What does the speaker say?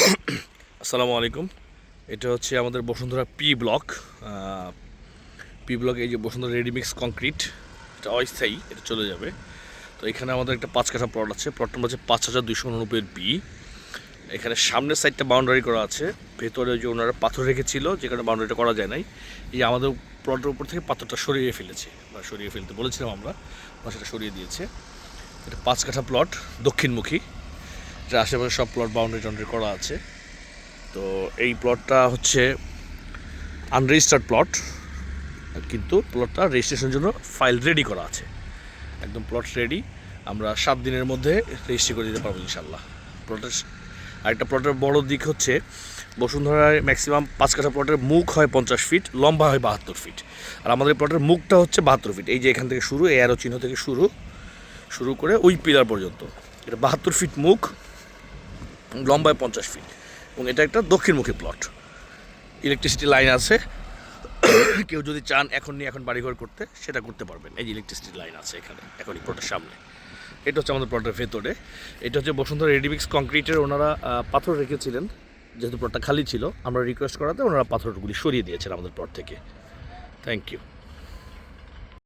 আসসালামু আলাইকুম। এটা হচ্ছে আমাদের Bashundhara P block. P block, এই যে বসুন্ধরা রেডিমিক্স কংক্রিট, এটা অস্থায়ী, এটা চলে যাবে। তো এখানে আমাদের একটা 5 কাঠা প্লট আছে। প্লট নম্বর হচ্ছে 5289 বি। এখানে সামনের সাইডটা বাউন্ডারি করা আছে, ভেতরে যে ওনারা পাথর রেখেছিল, যে কারণে বাউন্ডারিটা করা যায় নাই। এই আমাদের প্লটের উপর থেকে পাথরটা সরিয়ে ফেলেছে, বা সরিয়ে ফেলতে বলেছিলাম আমরা, বা সেটা সরিয়ে দিয়েছে। এটা 5 কাঠা প্লট, দক্ষিণমুখী। এটা আশেপাশে সব প্লট বাউন্ডারি টাউন্ডারি করা আছে। তো এই প্লটটা হচ্ছে আনরেজিস্টার্ড প্লট, কিন্তু প্লটটা রেজিস্ট্রেশনের জন্য ফাইল রেডি করা আছে, একদম প্লট রেডি। আমরা 7 দিনের মধ্যে রেজিস্ট্রি করে দিতে পারবো ইনশাল্লাহ। প্লটের আরেকটা প্লটের বড় দিক হচ্ছে, বসুন্ধরায় ম্যাক্সিমাম 5 কাঠা প্লটের মুখ হয় 50 ফিট, লম্বা হয় 72 ফিট। আর আমাদের প্লটের মুখটা হচ্ছে 72 ফিট। এই যে এখান থেকে শুরু, এই অ্যারো চিহ্ন থেকে শুরু করে ওই পিলার পর্যন্ত, এটা 72 ফিট মুখ, লম্বায় 50 ফিট। এবং এটা একটা দক্ষিণমুখী প্লট। ইলেকট্রিসিটি লাইন আছে, কেউ যদি চান এখন বাড়িঘর করতে, সেটা করতে পারবেন। এই যে ইলেকট্রিসিটি লাইন আছে এখানে এখনই প্লটের সামনে। এটা হচ্ছে আমাদের প্লটের ভেতরে। এটা হচ্ছে বসুন্ধরা রেডিমিক্স কংক্রিটের, ওনারা পাথর রেখেছিলেন, যেহেতু প্লটটা খালি ছিল, আমরা রিকোয়েস্ট করাতে ওনারা পাথরগুলি সরিয়ে দিয়েছেন আমাদের প্লট থেকে। Thank you.